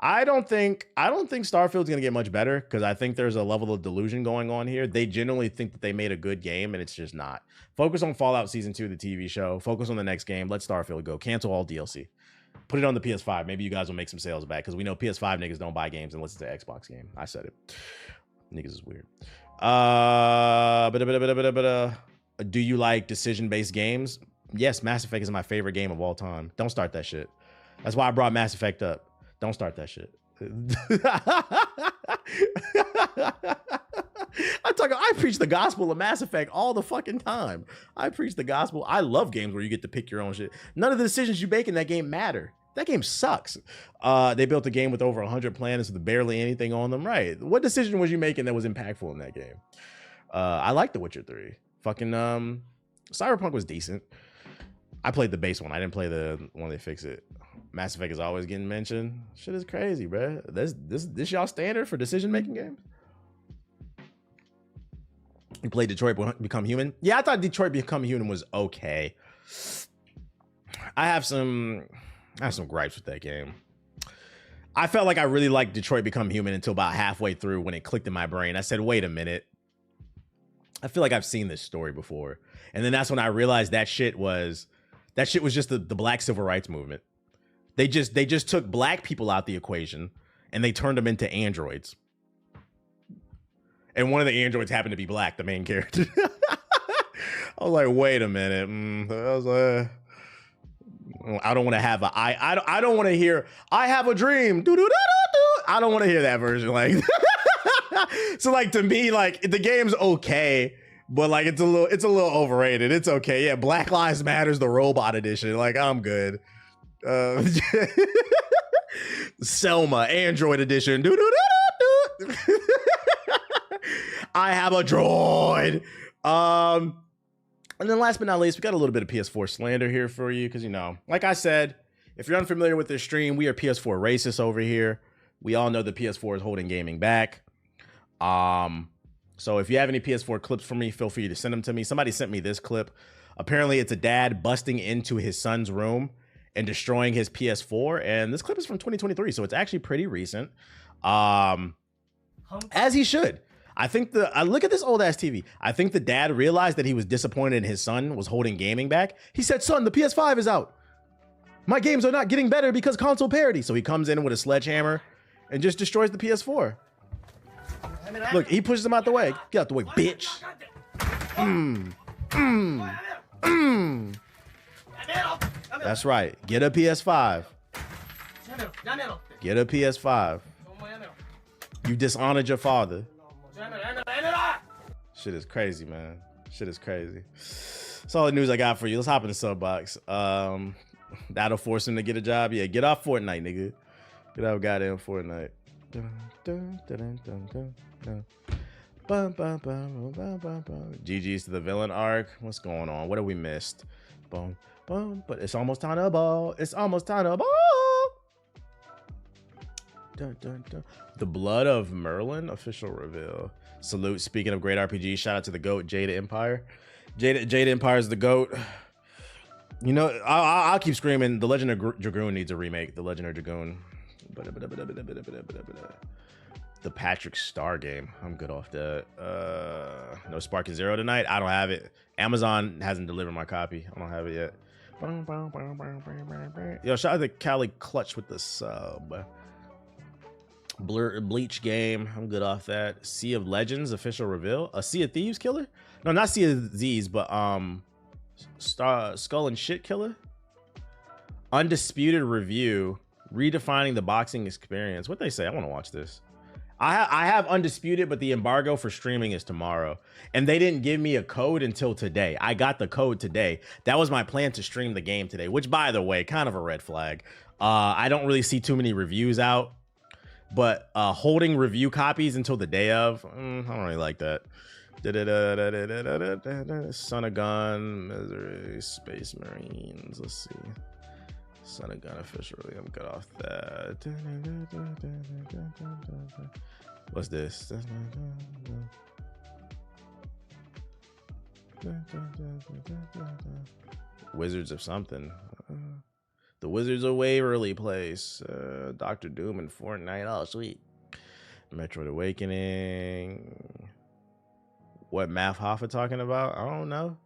I don't think Starfield's gonna get much better because I think there's a level of delusion going on here. They genuinely think that they made a good game and it's just not. Focus on Fallout Season 2, the TV show. Focus on the next game. Let Starfield go. Cancel all DLC. Put it on the PS5. Maybe you guys will make some sales back because we know PS5 niggas don't buy games unless it's an Xbox game. I said it. Niggas is weird. Do you like decision-based games? Yes, Mass Effect is my favorite game of all time. Don't start that shit. That's why I brought Mass Effect up. Don't start that shit. I preach the gospel of Mass Effect all the fucking time. I preach the gospel. I love games where you get to pick your own shit. None of the decisions you make in that game matter. That game sucks. They built a game with over 100 planets with barely anything on them. Right. What decision was you making that was impactful in that game? I like The Witcher 3. Fucking Cyberpunk was decent. I played the base one. I didn't play the one they fix it. Mass Effect is always getting mentioned. Shit is crazy, bro. This y'all standard for decision making games? You played Detroit Become Human? Yeah, I thought Detroit Become Human was okay. I have some gripes with that game. I felt like I really liked Detroit Become Human until about halfway through when it clicked in my brain. I said, wait a minute. I feel like I've seen this story before. And then that's when I realized that shit was just the black civil rights movement. They just took black people out the equation and they turned them into androids. And one of the androids happened to be black, the main character. I was like, wait a minute. I was like, I don't want to have I don't want to hear I have a dream. I don't want to hear that version. Like, so like to me, like the game's okay, but like it's a little overrated. It's okay. Yeah, Black Lives Matters, the robot edition. Like, I'm good. Selma, Android edition. I have a droid. And then last but not least, we got a little bit of PS4 slander here for you because, you know, like I said, if you're unfamiliar with this stream, we are PS4 racists over here. We all know the PS4 is holding gaming back. So if you have any PS4 clips for me, feel free to send them to me. Somebody sent me this clip. Apparently, it's a dad busting into his son's room and destroying his PS4. And this clip is from 2023, so it's actually pretty recent. As he should. I think I look at this old ass TV. I think the dad realized that he was disappointed his son was holding gaming back. He said, son, the PS5 is out. My games are not getting better because console parity. So he comes in with a sledgehammer and just destroys the PS4. Look, he pushes him out the way. Get out the way, bitch. That's right. Get a PS5. Get a PS5. You dishonored your father. Shit is crazy, man. Shit is crazy. That's all the news I got for you. Let's hop in the sub box. That'll force him to get a job. Yeah, get off Fortnite, nigga. Get off goddamn Fortnite. GG's to the villain arc. What's going on? What have we missed? Boom, boom. But it's almost time to ball. It's almost time to ball. Dun, dun, dun. The Blood of Merlin official reveal. Salute. Speaking of great RPG, shout out to the GOAT, Jada Empire. Jada Empire is the GOAT. You know, I'll keep screaming. The Legend of Dragoon needs a remake. The Legend of Dragoon. The Patrick Star game. I'm good off that. No Sparking Zero tonight. I don't have it. Amazon hasn't delivered my copy. I don't have it yet. Yo, shout out to Cali Clutch with the sub. Bleach game. I'm good off that. Sea of Legends official reveal. A Sea of Thieves killer? No, not Sea of Z's, but Skull and Shit killer. Undisputed review. Redefining the boxing experience. What they say? I want to watch this. I have Undisputed, but the embargo for streaming is tomorrow. And they didn't give me a code until today. I got the code today. That was my plan to stream the game today, which, by the way, kind of a red flag. I don't really see too many reviews out. But holding review copies until the day of, I don't really like that. Son of Gun, Misery, Space Marines. Let's see. Son of Gun officially. I'm good off that. What's this? Wizards of something. The Wizards of Waverly Place. Dr. Doom and Fortnite. Oh, sweet. Metroid Awakening. What Math Hoffa talking about? I don't know.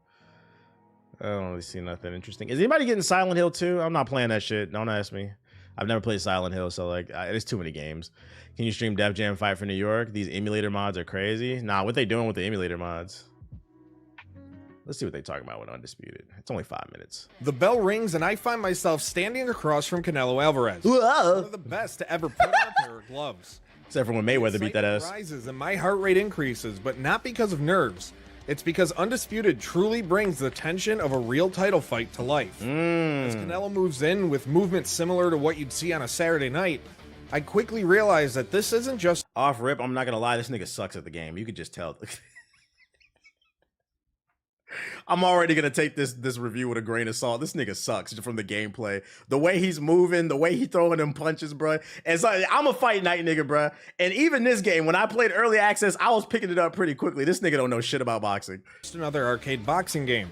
I don't really see nothing interesting. Is anybody getting Silent Hill 2? I'm not playing that shit. Don't ask me. I've never played Silent Hill, so like, there's too many games. Can you stream Def Jam Fight for New York? These emulator mods are crazy. Nah, what they doing with the emulator mods? Let's see what they talking about with Undisputed. It's only 5 minutes. The bell rings and I find myself standing across from Canelo Alvarez. Whoa. One of the best to ever put on a pair of gloves. Except for when Mayweather beat that ass. Rises and my heart rate increases, but not because of nerves. It's because Undisputed truly brings the tension of a real title fight to life. As Canelo moves in with movements similar to what you'd see on a Saturday night, I quickly realized that this isn't just off rip. I'm not gonna lie, this nigga sucks at the game. You could just tell. I'm already gonna take this review with a grain of salt. This nigga sucks from the gameplay. The way he's moving, the way he throwing them punches, bro. And so I'm a fight night nigga, bro. And even this game, when I played early access, I was picking it up pretty quickly. This nigga don't know shit about boxing. Just another arcade boxing game.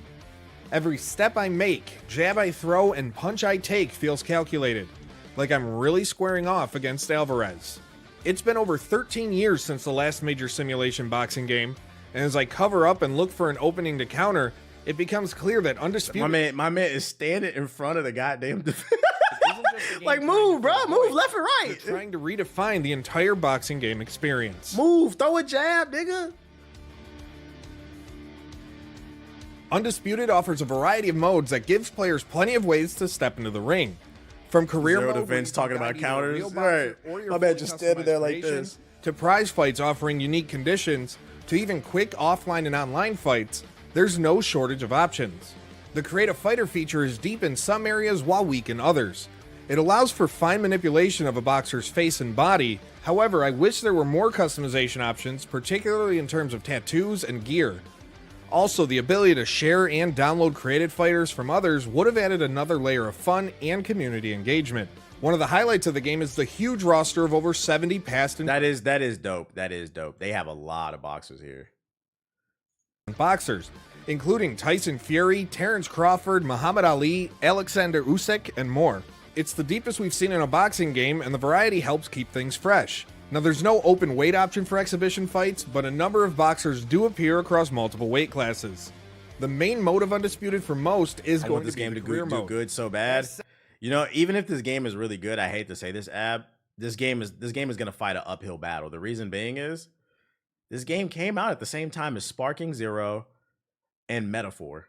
Every step I make, jab I throw, and punch I take feels calculated, like I'm really squaring off against Alvarez. It's been over 13 years since the last major simulation boxing game, and as I cover up and look for an opening to counter, it becomes clear that Undisputed... My man is standing in front of the goddamn... like, move, bro. Move left and right. They're trying to redefine the entire boxing game experience. Move. Throw a jab, nigga. Undisputed offers a variety of modes that gives players plenty of ways to step into the ring. From career Zero mode, defense talking about counters. Right. My man just standing there like this. To prize fights offering unique conditions, to even quick offline and online fights, there's no shortage of options. The Create a Fighter feature is deep in some areas while weak in others. It allows for fine manipulation of a boxer's face and body. However, I wish there were more customization options, particularly in terms of tattoos and gear. Also, the ability to share and download created fighters from others would have added another layer of fun and community engagement. One of the highlights of the game is the huge roster of over 70 past and that is dope. That is dope. They have a lot of boxers here. Boxers, including Tyson Fury, Terrence Crawford, Muhammad Ali, Alexander Usyk, and more. It's the deepest we've seen in a boxing game, and the variety helps keep things fresh. Now, there's no open weight option for exhibition fights, but a number of boxers do appear across multiple weight classes. The main mode of Undisputed for most is going to be the career mode. Do good so bad. You know, even if this game is really good, I hate to say this, Ab, this game is gonna fight an uphill battle. The reason being is this game came out at the same time as Sparking Zero and Metaphor.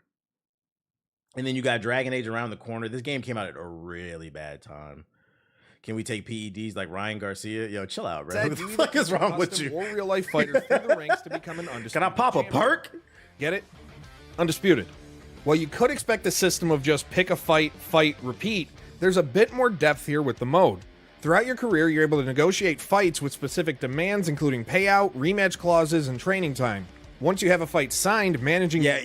And then you got Dragon Age around the corner. This game came out at a really bad time. Can we take PEDs like Ryan Garcia? Yo, chill out, bro. What the fuck is wrong with you? Or real life fighter through the ranks to become an Undisputed. Can I pop a perk? Get it? Undisputed. While you could expect a system of just pick a fight, repeat, there's a bit more depth here with the mode. Throughout your career, you're able to negotiate fights with specific demands, including payout, rematch clauses, and training time. Once you have a fight signed, managing... Yeah.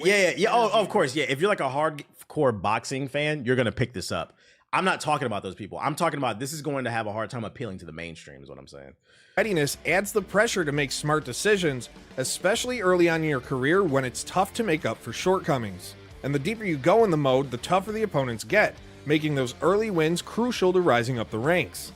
Oh, of course, yeah. If you're like a hardcore boxing fan, you're going to pick this up. I'm not talking about those people. I'm talking about this is going to have a hard time appealing to the mainstream is what I'm saying. Readiness adds the pressure to make smart decisions, especially early on in your career when it's tough to make up for shortcomings. And the deeper you go in the mode, the tougher the opponents get, making those early wins crucial to rising up the ranks.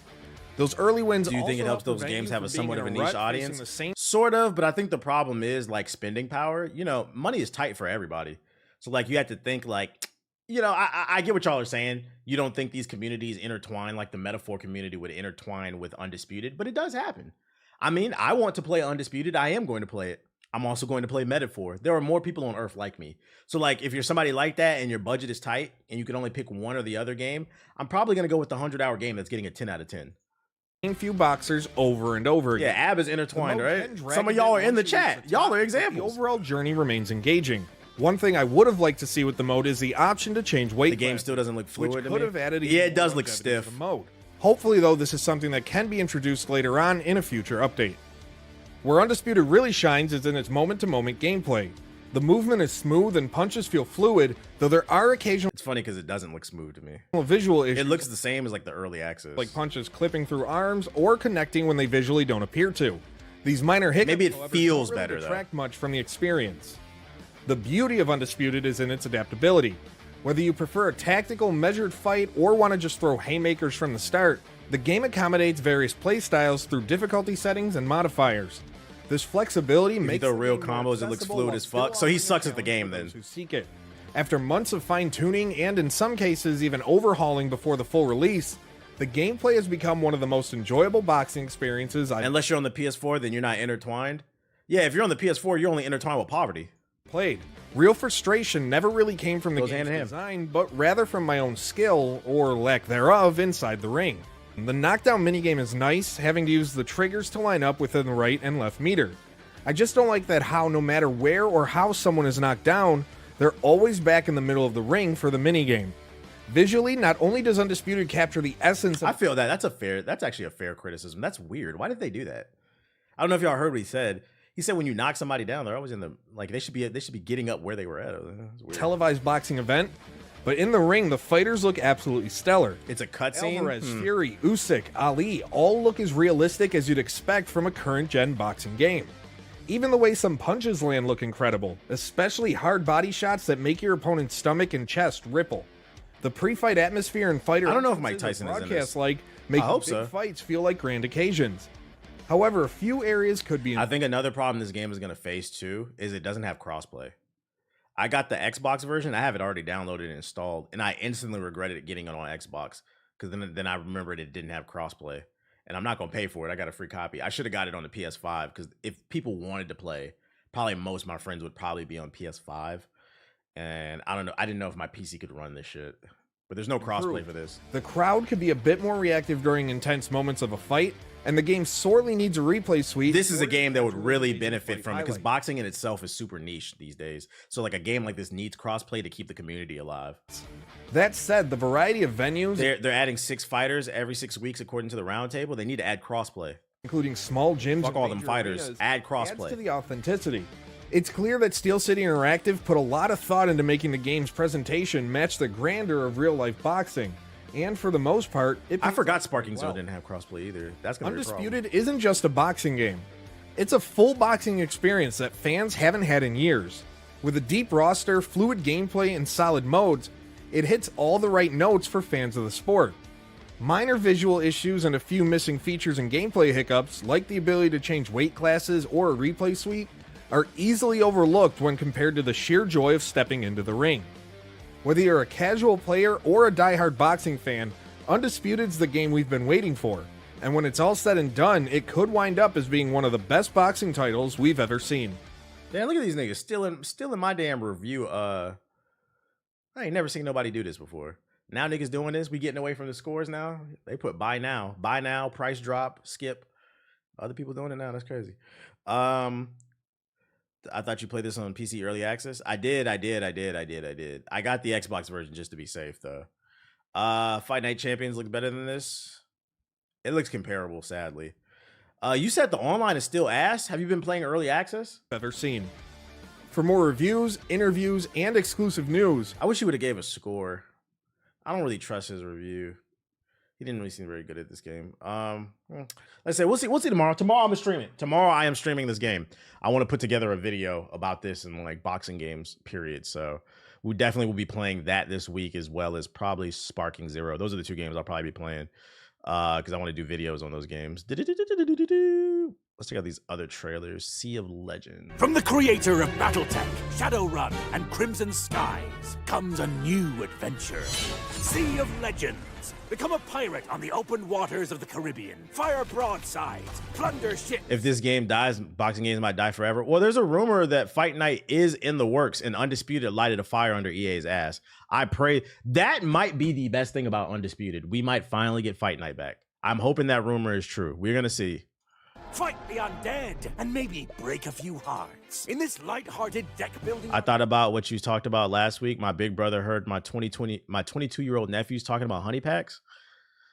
Those early wins. Do you think it helps those games have a somewhat of a niche audience? Sort of, but I think the problem is like spending power. You know, money is tight for everybody. So like you have to think like, you know, I get what y'all are saying. You don't think these communities intertwine like the Metaphor community would intertwine with Undisputed, but it does happen. I mean, I want to play Undisputed. I am going to play it. I'm also going to play Metaphor. There are more people on Earth like me. So like if you're somebody like that and your budget is tight and you can only pick one or the other game, I'm probably going to go with the 100-hour game that's getting a 10 out of 10. Few boxers over and over again. Yeah, Ab is intertwined, right? Some of y'all are in the chat. Y'all are examples. The overall journey remains engaging. One thing I would have liked to see with the mode is the option to change weight. The game still doesn't look fluid which to could me. Have added yeah, it does look stiff. To the mode. Hopefully, though, this is something that can be introduced later on in a future update. Where Undisputed really shines is in its moment-to-moment gameplay. The movement is smooth and punches feel fluid, though there are occasional... It's funny because it doesn't look smooth to me. Visual issues. It looks the same as like the early access. Like punches clipping through arms or connecting when they visually don't appear to. These minor hiccups, maybe it however, feels don't really better detract much from the experience. The beauty of Undisputed is in its adaptability. Whether you prefer a tactical, measured fight or want to just throw haymakers from the start, the game accommodates various playstyles through difficulty settings and modifiers. This flexibility makes the real combos, it looks fluid as fuck. So he sucks at the game then. Who seek it. After months of fine-tuning and in some cases even overhauling before the full release, the gameplay has become one of the most enjoyable boxing experiences I've Unless you're on the PS4, then you're not intertwined. Yeah, if you're on the PS4, you're only intertwined with poverty. played. Real frustration never really came from the game's design, but rather from my own skill, or lack thereof, inside the ring. The knockdown minigame is nice, having to use the triggers to line up within the right and left meter. I just don't like that how no matter where or how someone is knocked down, they're always back in the middle of the ring for the minigame. Visually, not only does Undisputed capture the essence of— I feel that that's actually a fair criticism. That's weird. Why did they do that? I don't know if y'all heard what he said. He said when you knock somebody down, they're always in the, like, they should be getting up where they were at. Televised boxing event, but in the ring, the fighters look absolutely stellar. It's a cutscene. Alvarez, Fury, Usyk, Ali all look as realistic as you'd expect from a current-gen boxing game. Even the way some punches land look incredible, especially hard body shots that make your opponent's stomach and chest ripple. The pre-fight atmosphere and fighter— I don't know if Mike Tyson is in this. Make I hope big so. fights feel like grand occasions. However, a few areas could be— I think another problem this game is going to face too is it doesn't have crossplay. I got the Xbox version. I have it already downloaded and installed, and I instantly regretted getting it on Xbox because then I remembered it didn't have crossplay, and I'm not going to pay for it. I got a free copy. I should have got it on the PS5 because if people wanted to play, probably most of my friends would probably be on PS5, and I don't know. I didn't know if my PC could run this shit, but there's no crossplay for this. The crowd could be a bit more reactive during intense moments of a fight, and the game sorely needs a replay suite. This is a game that would really benefit from it because boxing in itself is super niche these days. So like a game like this needs crossplay to keep the community alive. That said, the variety of venues— They're adding 6 fighters every 6 weeks according to the roundtable. They need to add crossplay. Including small gyms— Fuck all them fighters. arenas, Add crossplay. adds to the authenticity. It's clear that Steel City Interactive put a lot of thought into making the game's presentation match the grandeur of real-life boxing. And for the most part, I forgot Sparking Zone didn't have crossplay either. That's gonna be a problem. Undisputed isn't just a boxing game. It's a full boxing experience that fans haven't had in years. With a deep roster, fluid gameplay, and solid modes, it hits all the right notes for fans of the sport. Minor visual issues and a few missing features and gameplay hiccups, like the ability to change weight classes or a replay suite, are easily overlooked when compared to the sheer joy of stepping into the ring. Whether you're a casual player or a diehard boxing fan, Undisputed's the game we've been waiting for, and when it's all said and done, it could wind up as being one of the best boxing titles we've ever seen. Damn, look at these niggas still in my damn review. I ain't never seen nobody do this before. Now niggas doing this, we getting away from the scores now. They put buy now, price drop, skip. Other people doing it now, that's crazy. I thought you played this on PC early access. I did. I got the Xbox version just to be safe though. Fight Night Champions looks better than this. It looks comparable, sadly. You said the online is still ass. Have you been playing early access? Ever seen. For more reviews, interviews, and exclusive news, I wish he would have gave a score. I don't really trust his review. He didn't really seem very good at this game. Let's say we'll see tomorrow. Tomorrow I'm gonna stream it. Tomorrow I am streaming this game. I want to put together a video about this and like boxing games, period. So we definitely will be playing that this week, as well as probably Sparking Zero. Those are the 2 games I'll probably be playing because I want to do videos on those games. Let's check out these other trailers. Sea of Legends. From the creator of BattleTech, Shadowrun, and Crimson Skies comes a new adventure. Sea of Legends. Become a pirate on the open waters of the Caribbean. Fire broadsides, plunder ships. If this game dies, boxing games might die forever. Well, there's a rumor that Fight Night is in the works, and Undisputed lighted a fire under EA's ass. I pray that might be the best thing about Undisputed. We might finally get Fight Night back. I'm hoping that rumor is true. We're gonna see. Fight the undead, and maybe break a few hearts. In this light-hearted deck-building... I thought about what you talked about last week. My big brother heard my 22-year-old nephews talking about honey packs.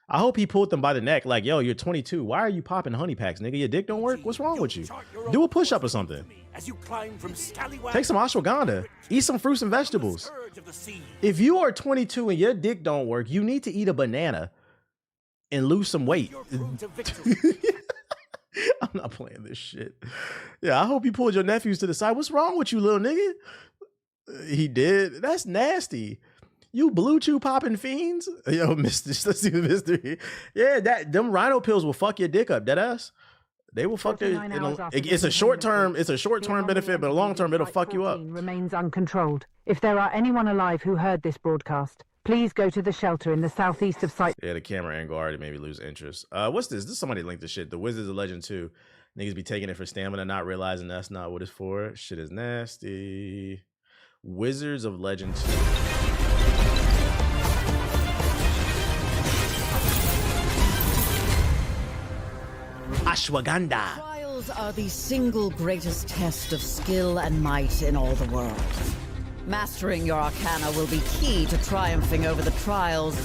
I hope he pulled them by the neck like, yo, you're 22. Why are you popping honey packs, nigga? Your dick don't work? What's wrong with you? Do a push-up or something. As you climb from Take some ashwagandha. Eat some fruits and vegetables. If you are 22 and your dick don't work, you need to eat a banana and lose some weight. I'm not playing this shit. Yeah, I hope you pulled your nephews to the side. What's wrong with you, little nigga? He did. That's nasty. You blue chew popping fiends? Yo, Mister, let's see the mystery. Yeah, them rhino pills will fuck your dick up, deadass. They will fuck you. It's a short term benefit, but a long term it'll fuck you up. Remains uncontrolled. If there are anyone alive who heard this broadcast, please go to the shelter in the southeast of Site. Yeah, the camera angle already made me lose interest. What's this? This somebody linked this shit. The Wizards of Legend 2. Niggas be taking it for stamina, not realizing that's not what it's for. Shit is nasty. Wizards of Legend 2. Ashwagandha. Trials are the single greatest test of skill and might in all the world. Mastering your arcana will be key to triumphing over the trials.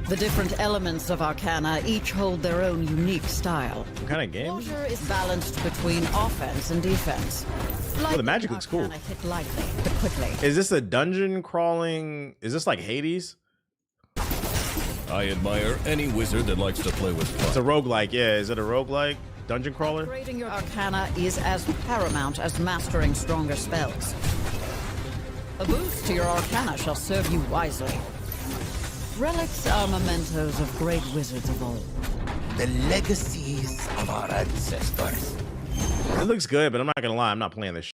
The different elements of arcana each hold their own unique style. What kind of game? Water is balanced between offense and defense. Oh, the magic looks cool. Hit lightly, but quickly. Is this a dungeon crawling? Is this like Hades? I admire any wizard that likes to play with fire. It's a roguelike, yeah. Is it a roguelike? Dungeon crawler? Upgrading your arcana is as paramount as mastering stronger spells. A boost to your arcana shall serve you wisely. Relics are mementos of great wizards of old. The legacies of our ancestors. It looks good, but I'm not gonna lie, I'm not playing this shit.